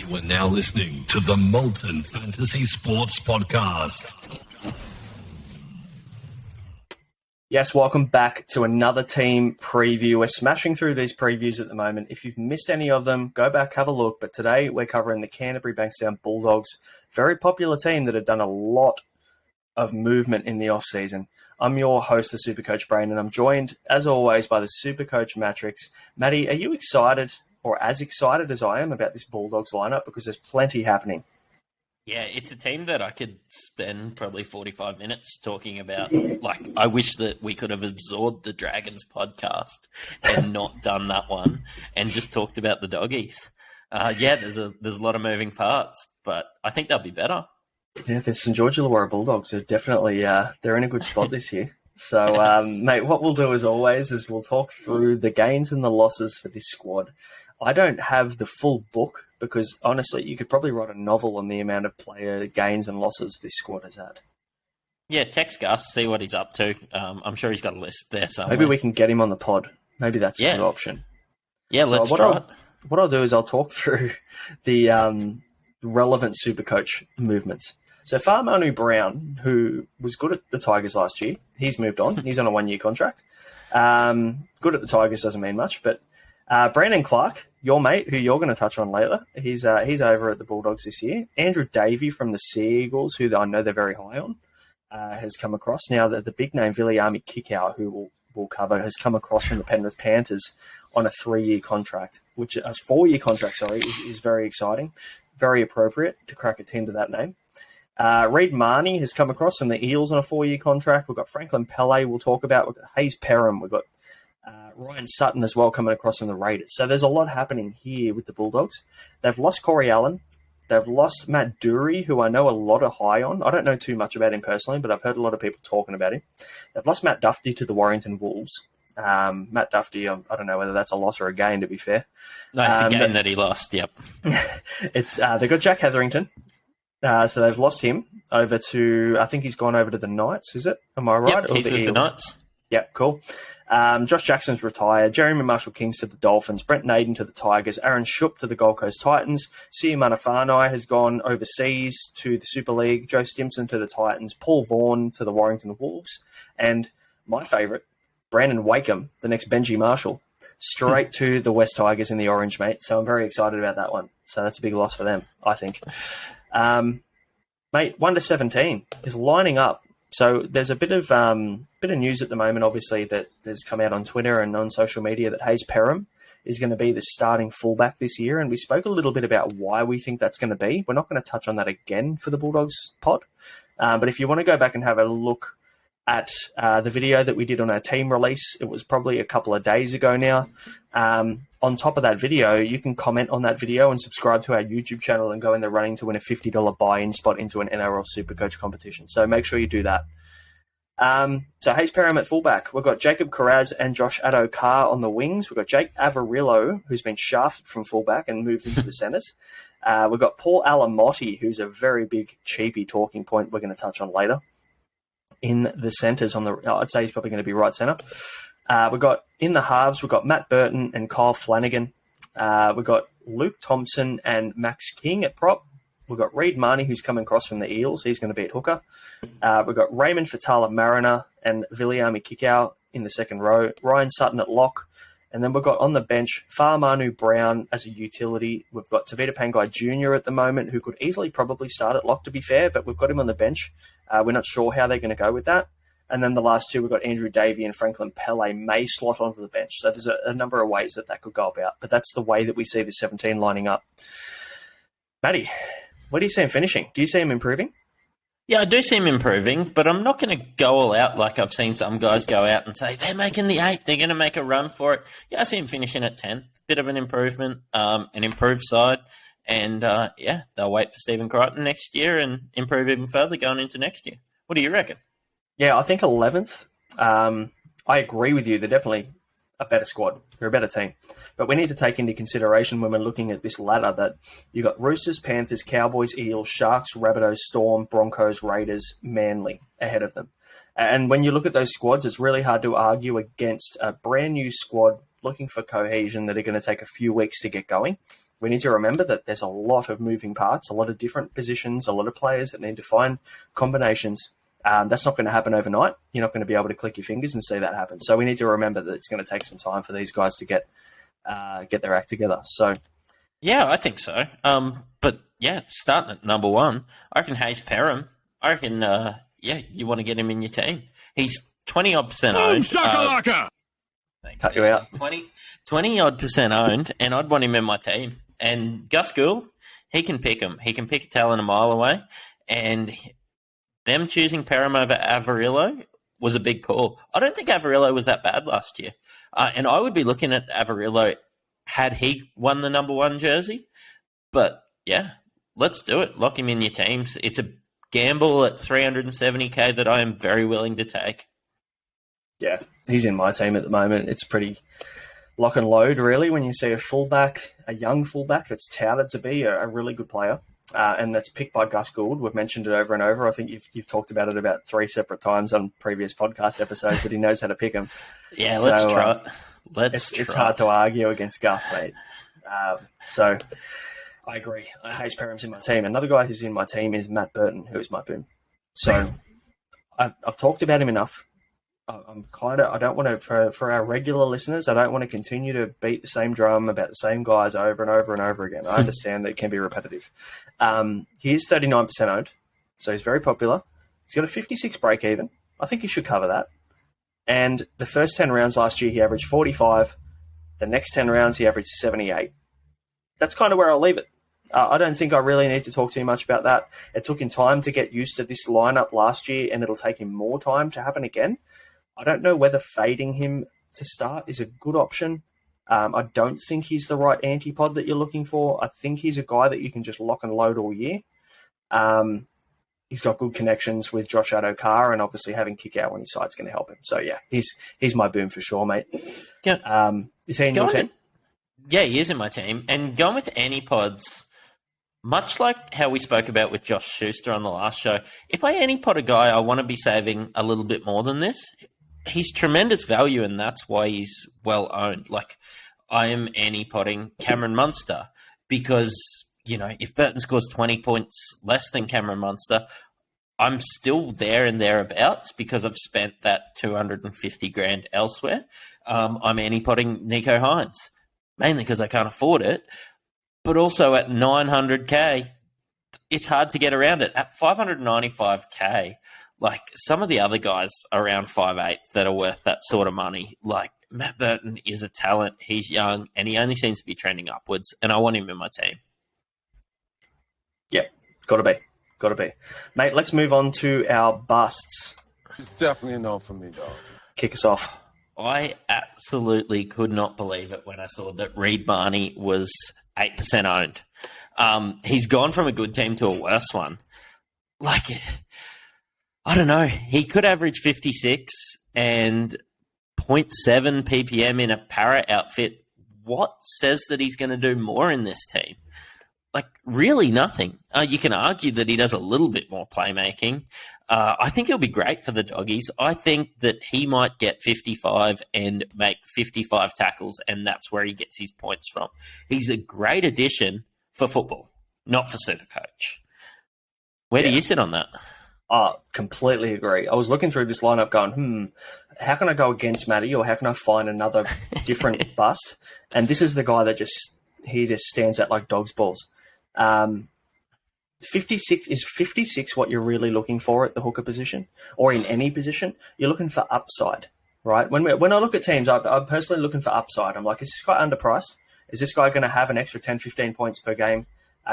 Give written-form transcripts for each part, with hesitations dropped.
You are now listening to the Molten Fantasy Sports Podcast. Yes, welcome back to another team preview. We're smashing through these previews at the moment. If you've missed any of them, go back, have a look. But today we're covering the Canterbury Bankstown Bulldogs, very popular team that have done a lot of movement in the off-season. I'm your host, the Supercoach Braino, and I'm joined, as always, by the Supercoach Matrix. Matty, are you excited, or as excited as I am, about this Bulldogs lineup? Because there's plenty happening. Yeah, it's a team that I could spend probably 45 minutes talking about. Like, I wish that we could have absorbed the Dragons podcast and not done that one and just talked about the doggies. There's a lot of moving parts, but I think they'll be better. Yeah, the St. George Illawarra Bulldogs are definitely they're in a good spot this year. So, mate, what we'll do as always is we'll talk through the gains and the losses for this squad. I don't have the full book because, honestly, you could probably write a novel on the amount of player gains and losses this squad has had. Yeah, text Gus, see what he's up to. I'm sure he's got a list there somewhere. Maybe we can get him on the pod. Maybe that's a good option. Yeah, let's try it. What I'll do is I'll talk through the relevant Supercoach movements. So Manu Brown, who was good at the Tigers last year, he's moved on. He's on a one-year contract. Good at the Tigers doesn't mean much, but Brandon Clark, your mate, who you're going to touch on later, he's over at the Bulldogs this year. Andrew Davey from the Sea Eagles, who I know they're very high on, has come across. Now, the big name, Viliami Kikau, who we'll cover, has come across from the Penrith Panthers on a 3-year contract, which a 4-year contract, is very exciting, very appropriate to crack a team to that name. Reid Marnie has come across from the Eels on a 4-year contract. We've got Franklin Pele we'll talk about. We've got Hayes Perham. We've got Ryan Sutton as well coming across from the Raiders. So there's a lot happening here with the Bulldogs. They've lost Corey Allen. They've lost Matt Dury, who I know a lot are high on. I don't know too much about him personally, but I've heard a lot of people talking about him. They've lost Matt Duffy to the Warrington Wolves. Matt Duffy, I don't know whether that's a loss or a gain, to be fair. No, it's a gain that he lost, yep. They've got Jack Hetherington. So they've lost him over to, I think he's gone over to the Knights, is it? Am I right? Yep, he's with the Knights. Yep, cool. Josh Jackson's retired. Jeremy Marshall-Kings to the Dolphins. Brent Naden to the Tigers. Aaron Shoop to the Gold Coast Titans. Sia Manafani has gone overseas to the Super League. Joe Stimson to the Titans. Paul Vaughan to the Warrington Wolves. And my favourite, Brandon Wakeham, the next Benji Marshall, straight to the West Tigers in the Orange, mate. So I'm very excited about that one. So that's a big loss for them, I think. Mate, 1 to 17 is lining up. So there's a bit of news at the moment, obviously, that has come out on Twitter and on social media that Hayes Perham is going to be the starting fullback this year. And we spoke a little bit about why we think that's going to be. We're not going to touch on that again for the Bulldogs pod. But if you want to go back and have a look at the video that we did on our team release, it was probably a couple of days ago now. On top of that video, you can comment on that video and subscribe to our YouTube channel and go in the running to win a $50 buy-in spot into an NRL Supercoach competition. So make sure you do that. So Hayes Perham at fullback. We've got Jacob Carraz and Josh Addo-Carr on the wings. We've got Jake Avarillo, who's been shafted from fullback and moved into the centres. We've got Paul Alamotti, who's a very big cheapie talking point we're going to touch on later. In the centres, I'd say he's probably going to be right centre. We've got in the halves, we've got Matt Burton and Kyle Flanagan. We've got Luke Thompson and Max King at prop. We've got Reid Marnie, who's coming across from the Eels. He's going to be at hooker. We've got Raymond Fatala-Mariner and Viliami Kikau in the second row. Ryan Sutton at lock. And then we've got on the bench Manu Brown as a utility. We've got Tavita Pangai Jr. at the moment, who could easily probably start at lock, to be fair, but we've got him on the bench. We're not sure how they're going to go with that. And then the last two, we've got Andrew Davey and Franklin Pele may slot onto the bench. So there's a number of ways that could go about. But that's the way that we see the 17 lining up. Matty, where do you see him finishing? Do you see him improving? Yeah, I do see him improving, but I'm not going to go all out like I've seen some guys go out and say, they're making the 8, they're going to make a run for it. Yeah, I see him finishing at 10th. Bit of an improvement, an improved side. And, they'll wait for Stephen Crichton next year and improve even further going into next year. What do you reckon? Yeah, I think 11th. I agree with you. They're definitely a better squad. They're a better team. But we need to take into consideration when we're looking at this ladder that you got Roosters, Panthers, Cowboys, Eels, Sharks, Rabbitohs, Storm, Broncos, Raiders, Manly ahead of them. And when you look at those squads, it's really hard to argue against a brand new squad looking for cohesion that are going to take a few weeks to get going. we need to remember that there's a lot of moving parts, a lot of different positions, a lot of players that need to find combinations. That's not going to happen overnight. You're not going to be able to click your fingers and see that happen. So we need to remember that it's going to take some time for these guys to get their act together. So, yeah, I think so. But yeah, starting at number one, I reckon Hayes Perham. I reckon, you want to get him in your team. He's 20-odd% owned. Shakalaka! Cut you out. 20-odd% owned, and I'd want him in my team. And Gus Gould, he can pick him. He can pick a talent a mile away, and them choosing Perham over Avarillo was a big call. I don't think Avarillo was that bad last year. And I would be looking at Avarillo had he won the number one jersey. But, yeah, let's do it. Lock him in your teams. It's a gamble at $370K that I am very willing to take. Yeah, he's in my team at the moment. It's pretty lock and load, really, when you see a young fullback that's touted to be a really good player. And that's picked by Gus Gould. We've mentioned it over and over. I think you've talked about it about 3 separate times on previous podcast episodes that he knows how to pick them. Yeah, let's try it. It's hard to argue against Gus, mate. So I agree. Hayes Perham's in my team. Another guy who's in my team is Matt Burton, who is my boom. So I've talked about him enough. I don't want to, for our regular listeners, I don't want to continue to beat the same drum about the same guys over and over and over again. I understand that it can be repetitive. He is 39% owned, so he's very popular. He's got a 56 break even. I think he should cover that. And the first 10 rounds last year, he averaged 45. The next 10 rounds, he averaged 78. That's kind of where I'll leave it. I don't think I really need to talk too much about that. It took him time to get used to this lineup last year, and it'll take him more time to happen again. I don't know whether fading him to start is a good option. I don't think he's the right antipod that you're looking for. I think he's a guy that you can just lock and load all year. He's got good connections with Josh Addo-Carr, and obviously having kick out on his side is going to help him. So, yeah, he's my boom for sure, mate. Is he in your team? Yeah, he is in my team. And going with antipods, much like how we spoke about with Josh Schuster on the last show, if I antipod a guy, I want to be saving a little bit more than this. He's tremendous value, and that's why he's well owned. Like, I am antipodding Cameron Munster because, if Burton scores 20 points less than Cameron Munster, I'm still there and thereabouts because I've spent that $250,000 elsewhere. I'm antipodding Nico Hines, mainly because I can't afford it, but also at $900K, it's hard to get around it. At $595K, like some of the other guys around 5'8" that are worth that sort of money, like Matt Burton is a talent. He's young, and he only seems to be trending upwards, and I want him in my team. Yeah, got to be. Mate, let's move on to our busts. It's definitely a no for me, dog. Kick us off. I absolutely could not believe it when I saw that Reed Barney was 8% owned. He's gone from a good team to a worse one. Like, I don't know. He could average 56 and 0.7 ppm in a para outfit. What says that he's going to do more in this team? Like, really nothing. You can argue that he does a little bit more playmaking. I think he'll be great for the Doggies. I think that he might get 55 and make 55 tackles, and that's where he gets his points from. He's a great addition for football, not for Supercoach. Where do you sit on that? Completely agree. I was looking through this lineup going, how can I go against Matty, or how can I find another different bust? And this is the guy that just stands out like dog's balls. 56 is 56 what you're really looking for at the hooker position or in any position? You're looking for upside, right? When I look at teams, I'm personally looking for upside. I'm like, is this guy underpriced? Is this guy going to have an extra 10, 15 points per game?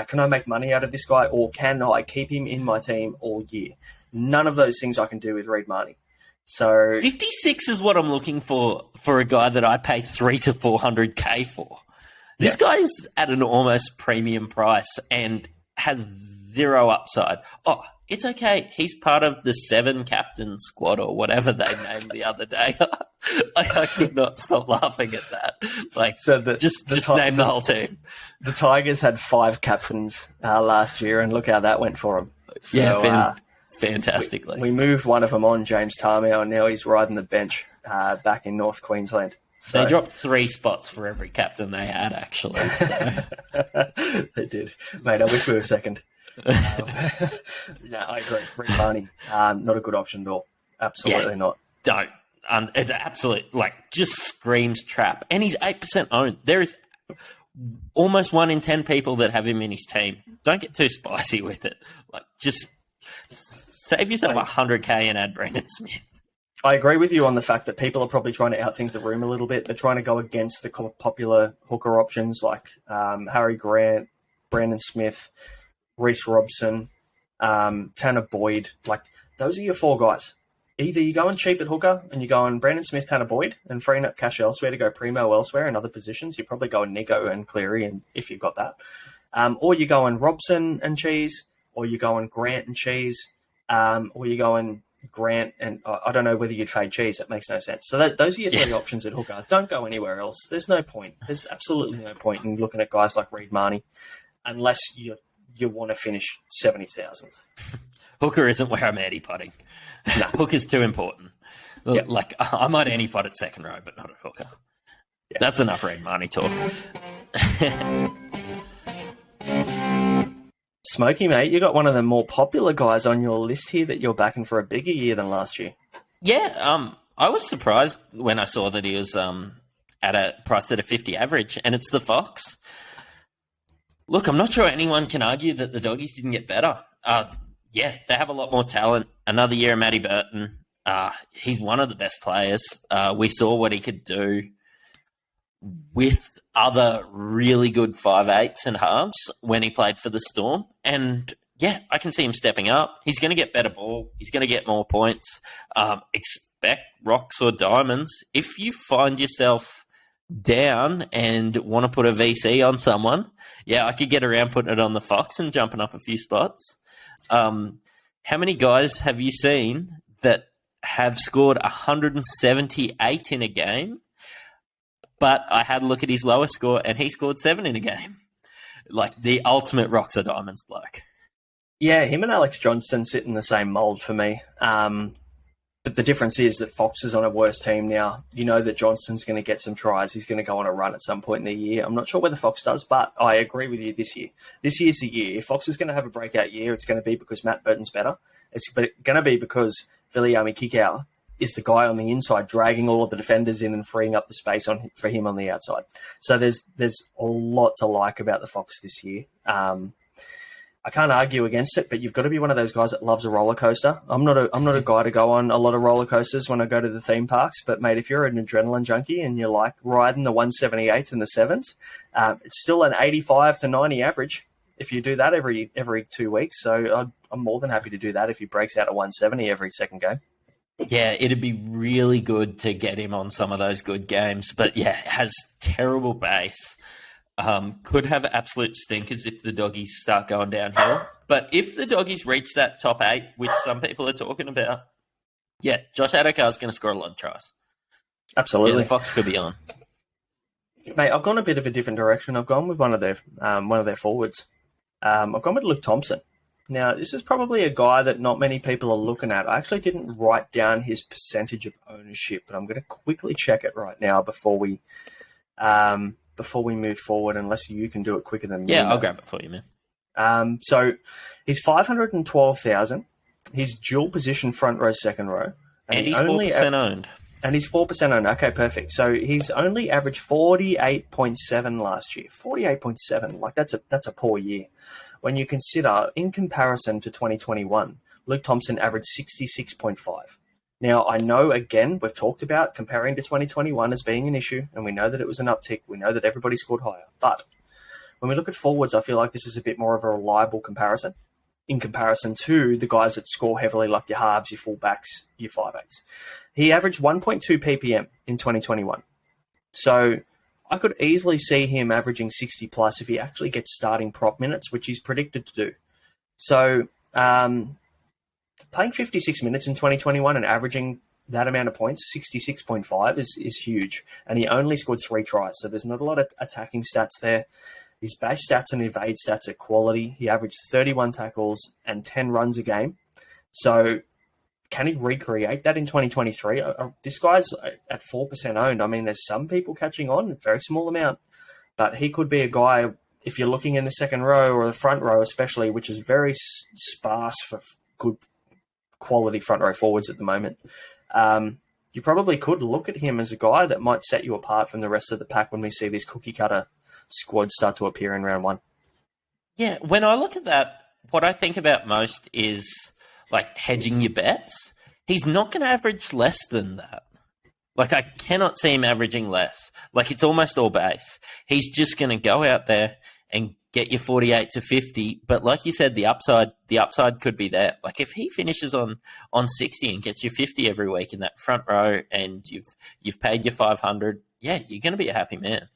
Can I make money out of this guy, or can I keep him in my team all year? None of those things I can do with Reed Marnie. So 56 is what I'm looking for a guy that I pay $300 to $400K for. This guy's at an almost premium price and has zero upside. Oh, it's okay. He's part of the 7 captain squad or whatever they named the other day. I could not stop laughing at that. Like, so just name the whole team. The Tigers had 5 captains last year, and look how that went for them. So, fantastically. We moved one of them on, James Tarmow, and now he's riding the bench back in North Queensland. They dropped 3 spots for every captain they had, actually. So. They did. Mate, I wish we were second. I agree. Reed Mahoney, not a good option at all. Absolutely not. Don't. It absolutely, just screams trap. And he's 8% owned. There is almost 1 in 10 people that have him in his team. Don't get too spicy with it. Just save yourself $100K and add Brandon Smith. I agree with you on the fact that people are probably trying to outthink the room a little bit. They're trying to go against the popular hooker options like Harry Grant, Brandon Smith, Reece Robson, Tanner Boyd. Those are your 4 guys. Either you go and cheap at hooker and you go on Brandon Smith, Tanner Boyd, and freeing up cash elsewhere to go primo elsewhere in other positions. You probably go on Nico and Cleary, and if you've got that. Or you go on Robson and Cheese, or you go on Grant and Cheese, or you go on Grant and I don't know whether you'd fade Cheese. That makes no sense. So those are your 3 options at hooker. Don't go anywhere else. There's no point. There's absolutely no point in looking at guys like Reed Mahoney unless you want to finish 70,000th. Hooker isn't where I'm anti-potting. No. Hooker's too important. Yep. I might anti-pot at second row, but not at hooker. Yep. That's enough Reed Mahoney talk. Smokey, mate, you got one of the more popular guys on your list here that you're backing for a bigger year than last year. Yeah, I was surprised when I saw that he was priced at a 50 average, and it's the Fox. Look, I'm not sure anyone can argue that the Doggies didn't get better. They have a lot more talent. Another year of Matty Burton. He's one of the best players. We saw what he could do with other really good 5'8" and halves when he played for the Storm. And, I can see him stepping up. He's going to get better ball. He's going to get more points. Expect rocks or diamonds. If you find yourself down and want to put a VC on someone, I could get around putting it on the Fox and jumping up a few spots. How many guys have you seen that have scored 178 in a game? But I had a look at his lowest score, and he scored 7 in a game. The ultimate rocks or diamonds bloke. Yeah, him and Alex Johnston sit in the same mould for me. But the difference is that Fox is on a worse team now. You know that Johnston's going to get some tries. He's going to go on a run at some point in the year. I'm not sure whether Fox does, but I agree with you this year. This year's the year. If Fox is going to have a breakout year, it's going to be because Matt Burton's better. It's going to be because Viliami Kikau is the guy on the inside dragging all of the defenders in and freeing up the space for him on the outside. So there's a lot to like about the Fox this year. I can't argue against it, but you've got to be one of those guys that loves a roller coaster. I'm not a guy to go on a lot of roller coasters when I go to the theme parks, but mate, if you're an adrenaline junkie and you like riding the 178s and the 7s, it's still an 85 to 90 average if you do that every 2 weeks. So I'm more than happy to do that if he breaks out a 170 every second game. Yeah, it'd be really good to get him on some of those good games, but has terrible base. Could have absolute stinkers if the Doggies start going downhill. But if the Doggies reach that top 8, which some people are talking about, Josh Adokar is going to score a lot of tries. Absolutely. The Fox could be on. Mate, I've gone a bit of a different direction. I've gone with one of their forwards. I've gone with Luke Thompson. Now, this is probably a guy that not many people are looking at. I actually didn't write down his percentage of ownership, but I'm going to quickly check it right now before we move forward, unless you can do it quicker than me. Yeah, I'll grab it for you, man. So he's 512,000. He's dual position front row, second row. And he's 4% owned. And he's 4% owned. Okay, perfect. So he's only averaged 48.7 last year. 48.7. That's a poor year. When you consider, in comparison to 2021, Luke Thompson averaged 66.5. Now, I know, again, we've talked about comparing to 2021 as being an issue, and we know that it was an uptick. We know that everybody scored higher. But when we look at forwards, I feel like this is a bit more of a reliable comparison in comparison to the guys that score heavily, like your halves, your fullbacks, your 5'8s. He averaged 1.2 ppm in 2021. So I could easily see him averaging 60 plus if he actually gets starting prop minutes, which he's predicted to do. So playing 56 minutes in 2021 and averaging that amount of points, 66.5, is huge. And he only scored 3 tries, so there's not a lot of attacking stats there. His base stats and evade stats are quality. He averaged 31 tackles and 10 runs a game. So can he recreate that in 2023? This guy's at 4% owned. I mean, there's some people catching on, a very small amount, but he could be a guy, if you're looking in the second row or the front row especially, which is very sparse for good quality front row forwards at the moment. You probably could look at him as a guy that might set you apart from the rest of the pack when we see this cookie cutter squad start to appear in round one. Yeah, when I look at that, what I think about most is like hedging your bets. He's not going to average less than that. Like, I cannot see him averaging less. Like, it's almost all base. He's just going to go out there and get you 48 to 50. But like you said, the upside could be there. Like, if he finishes on 60 and gets you 50 every week in that front row, and you've paid your 500, yeah, you're going to be a happy man.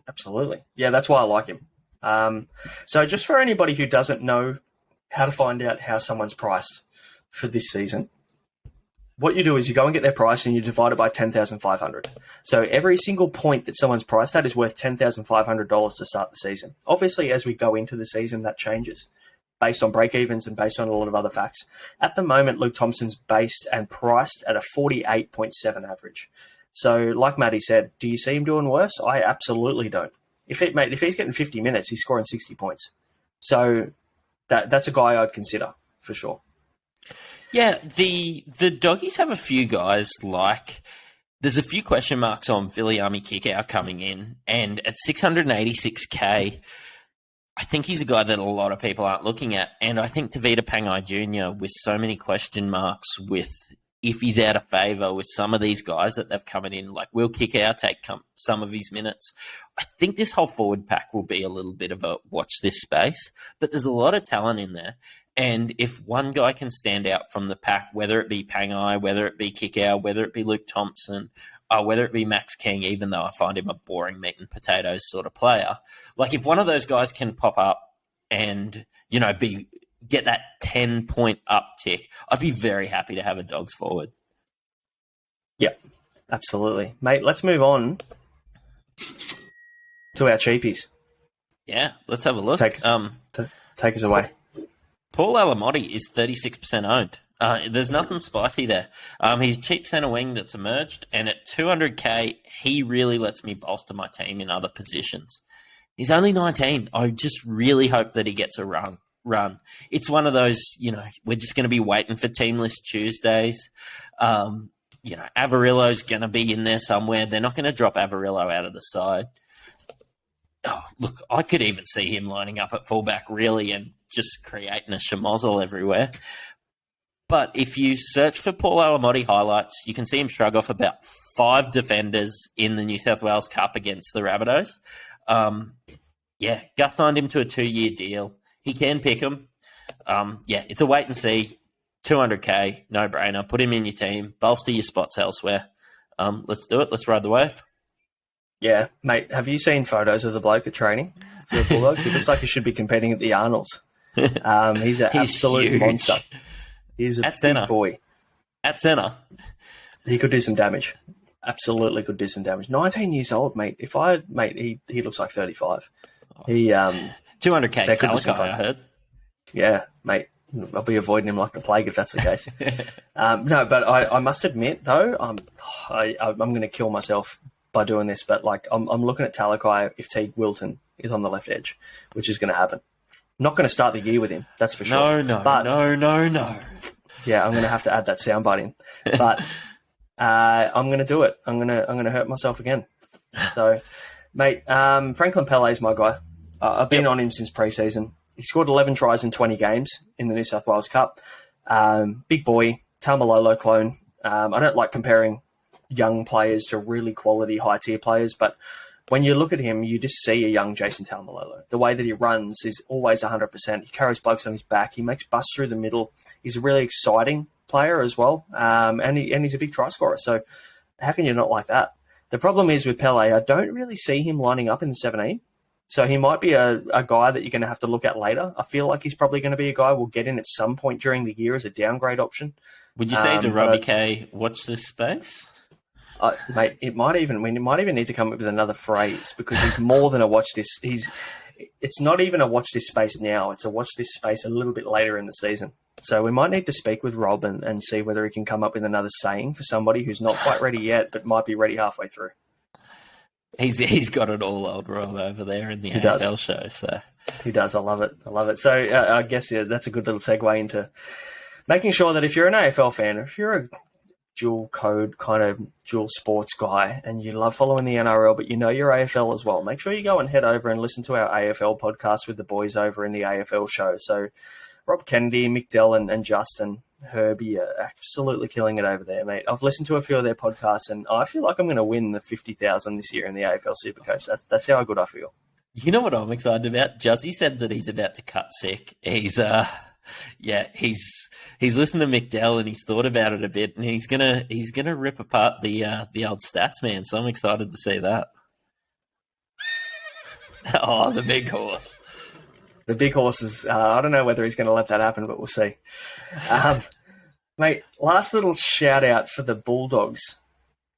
Absolutely. Yeah, that's why I like him. So just for anybody who doesn't know how to find out how someone's priced for this season, what you do is you go and get their price and you divide it by 10,500. So every single point that someone's priced at is worth $10,500 to start the season. Obviously, as we go into the season, that changes based on break-evens and based on a lot of other facts. At the moment, Luke Thompson's based and priced at a 48.7 average. So like Matty said, do you see him doing worse? I absolutely don't. If he's getting 50 minutes, he's scoring 60 points. So that's a guy I'd consider for sure. Yeah, the Doggies have a few guys like... There's a few question marks on Viliami Kikau coming in, and at 686K, I think he's a guy that a lot of people aren't looking at. And I think Tavita Pangai Jr., with so many question marks, with if he's out of favour with some of these guys that they've coming in, like will Kikau take some of his minutes. I think this whole forward pack will be a little bit of a watch this space, but there's a lot of talent in there. And if one guy can stand out from the pack, whether it be Pangai, whether it be Kikau, whether it be Luke Thompson, whether it be Max King, even though I find him a boring meat and potatoes sort of player, like if one of those guys can pop up and, get that 10-point uptick, I'd be very happy to have a Dogs forward. Yep, absolutely. Mate, let's move on to our cheapies. Yeah, let's have a look. Take us away. Paul Alamotti is 36% owned. There's nothing spicy there. He's cheap centre wing that's emerged, and at 200K, he really lets me bolster my team in other positions. He's only 19. I just really hope that he gets a run. It's one of those, we're just going to be waiting for Team List Tuesdays. Avarillo's going to be in there somewhere. They're not going to drop Avarillo out of the side. Oh, look, I could even see him lining up at fullback really and just creating a schmozzle everywhere. But if you search for Paul Alamotti highlights, you can see him shrug off about 5 defenders in the New South Wales Cup against the Rabbitohs. Gus signed him to a 2-year deal. He can pick him. It's a wait and see. 200K, no-brainer. Put him in your team. Bolster your spots elsewhere. Let's do it. Let's ride the wave. Yeah, mate, have you seen photos of the bloke at training for the Bulldogs? He looks like he should be competing at the Arnolds. He's an absolute huge. Monster. He's a big boy. At centre. He could do some damage. Absolutely could do some damage. 19 years old, mate. He looks like 35. He 200K Talakai, I heard. Yeah, mate. I'll be avoiding him like the plague if that's the case. No, but I must admit, though, I'm going to kill myself by doing this, but I'm looking at Talakai if Teague Wilton is on the left edge, which is going to happen. Not going to start the year with him, that's for sure. No. Yeah, I'm going to have to add that soundbite in. But I'm going to do it. I'm going to hurt myself again. So, mate, Franklin Pele is my guy. I've been on him since pre-season. He scored 11 tries in 20 games in the New South Wales Cup. Big boy, Taumalolo clone. I don't like comparing young players to really quality high-tier players, but when you look at him, you just see a young Jason Taumalolo. The way that he runs is always 100%. He carries blokes on his back. He makes busts through the middle. He's a really exciting player as well, and he's a big try scorer. So how can you not like that? The problem is with Pele, I don't really see him lining up in the 17. So he might be a guy that you're going to have to look at later. I feel like he's probably going to be a guy we'll get in at some point during the year as a downgrade option. Would you say he's a Robbie K watch this space? Mate, we might even need to come up with another phrase because he's more than a watch this. it's not even a watch this space now. It's a watch this space a little bit later in the season. So we might need to speak with Rob and see whether he can come up with another saying for somebody who's not quite ready yet, but might be ready halfway through. He's got it all, old Rob, over there in the AFL show. So he does. I love it. So I guess that's a good little segue into making sure that if you're an AFL fan, if you're a dual code kind of dual sports guy and you love following the NRL, but you know your AFL as well, make sure you go and head over and listen to our AFL podcast with the boys over in the AFL show. So Rob Kennedy, Mick Dell and Justin Herbie are absolutely killing it over there, mate. I've listened to a few of their podcasts and I feel like I'm going to win the 50,000 this year in the AFL Supercoach. That's how good I feel. You know what I'm excited about? Juzzy said that he's about to cut sick. He's listened to Mick Dell and he's thought about it a bit, and he's gonna rip apart the old stats man. So I'm excited to see that. Oh, the big horse. The big horse is, I don't know whether he's going to let that happen, but we'll see. Mate, last little shout out for the Bulldogs.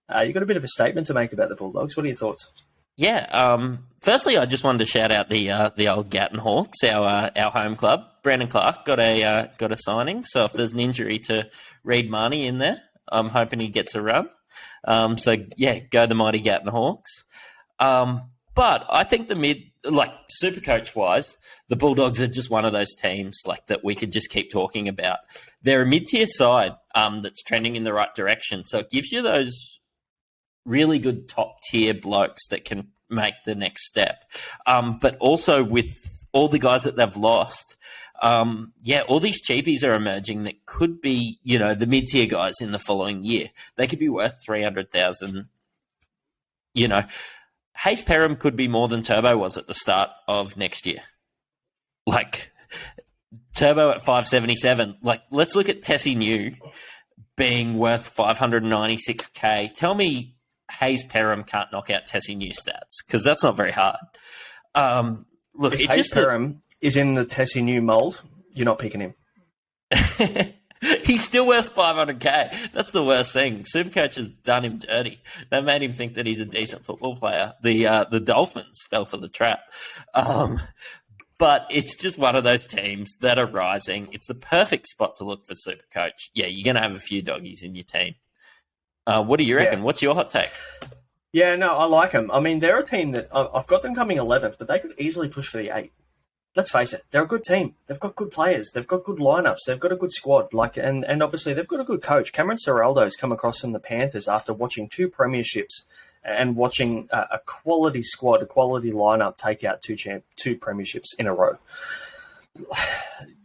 You got a bit of a statement to make about the Bulldogs. What are your thoughts? Yeah. Firstly, I just wanted to shout out the old Gatton Hawks, our home club. Brandon Clark got a signing. So if there's an injury to Reid Marnie in there, I'm hoping he gets a run. So yeah, go the mighty Gatton Hawks. But I think Supercoach wise, the Bulldogs are just one of those teams like that we could just keep talking about. They're a mid-tier side that's trending in the right direction. So it gives you those really good top-tier blokes that can make the next step. But also with all the guys that they've lost, all these cheapies are emerging that could be, the mid-tier guys in the following year. They could be worth 300,000. Hayes Perham could be more than Turbo was at the start of next year. Like, Turbo at 577. Like, let's look at Tessie New being worth 596K. Tell me Hayes Perham can't knock out Tessie New stats, because that's not very hard. Look, if it's Hayes just Perham is in the Tessie New mould, you're not picking him. He's still worth 500K. That's the worst thing. Supercoach has done him dirty. They made him think that he's a decent football player. The Dolphins fell for the trap. But it's just one of those teams that are rising. It's the perfect spot to look for Supercoach. Yeah, you're going to have a few doggies in your team. What do you reckon? What's your hot take? Yeah, no, I like them. I mean, they're a team that I've got them coming 11th, but they could easily push for the 8. Let's face it, they're a good team. They've got good players. They've got good lineups. They've got a good squad. And obviously they've got a good coach. Cameron Ciraldo's come across from the Panthers after watching 2 premierships and watching a quality squad, a quality lineup take out 2 premierships in a row.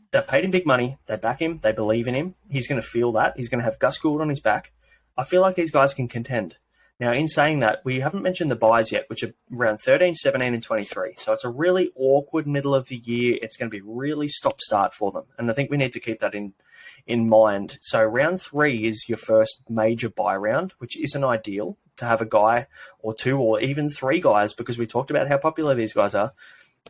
They paid him big money. They back him. They believe in him. He's going to feel that. He's going to have Gus Gould on his back. I feel like these guys can contend. Now, in saying that, we haven't mentioned the buys yet, which are around 13, 17, and 23. So it's a really awkward middle of the year. It's going to be really stop-start for them. And I think we need to keep that in mind. So round 3 is your first major buy round, which isn't ideal to have a guy or 2 or even 3 guys, because we talked about how popular these guys are.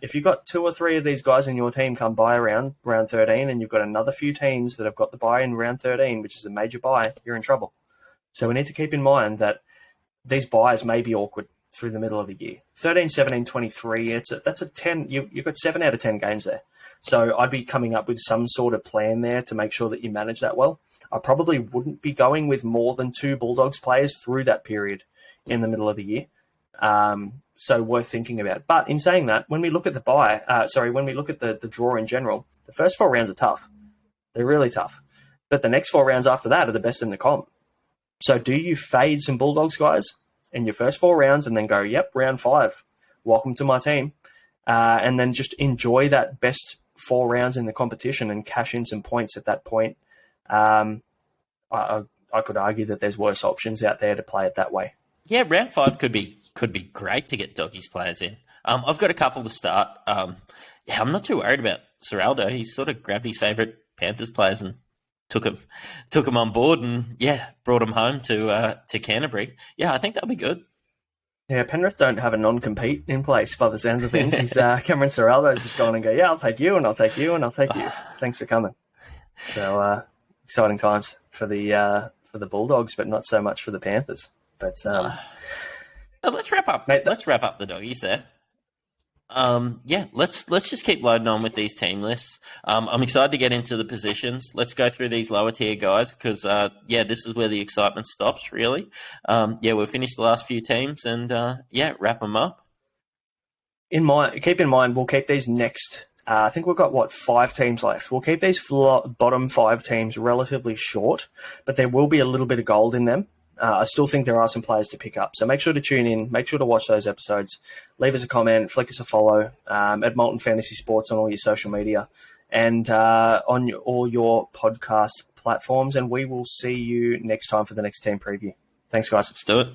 If you've got 2 or 3 of these guys in your team come buy around round 13, and you've got another few teams that have got the buy in round 13, which is a major buy, you're in trouble. So we need to keep in mind that these buys may be awkward through the middle of the year. 13, 17, 23, that's a 10. You've got 7 out of 10 games there. So I'd be coming up with some sort of plan there to make sure that you manage that well. I probably wouldn't be going with more than 2 Bulldogs players through that period in the middle of the year. So worth thinking about. But in saying that, when we look at when we look at the draw in general, the first 4 rounds are tough. They're really tough. But the next 4 rounds after that are the best in the comp. So do you fade some Bulldogs guys in your first 4 rounds and then go, yep, round 5, welcome to my team, and then just enjoy that best 4 rounds in the competition and cash in some points at that point? I could argue that there's worse options out there to play it that way. Yeah, round 5 could be great to get doggies players in. I've got a couple to start. I'm not too worried about Ciraldo. He's sort of grabbed his favourite Panthers players and took him on board and brought him home to Canterbury. Yeah, I think that'll be good. Yeah, Penrith don't have a non-compete in place by the sounds of things. He's Cameron Ciraldo's just gone and go, yeah, I'll take you and I'll take you and I'll take you. Thanks for coming. So exciting times for the Bulldogs, but not so much for the Panthers. But let's wrap up. Mate, let's wrap up the doggies there. Let's just keep loading on with these team lists. I'm excited to get into the positions. Let's go through these lower tier guys because this is where the excitement stops. Really, we'll finish the last few teams and wrap them up. Keep in mind, we'll keep these next. I think we've got 5 teams left. We'll keep these bottom 5 teams relatively short, but there will be a little bit of gold in them. I still think there are some players to pick up. So make sure to tune in. Make sure to watch those episodes. Leave us a comment. Flick us a follow at Molten Fantasy Sports on all your social media and on all your podcast platforms. And we will see you next time for the next team preview. Thanks, guys. Let's do it.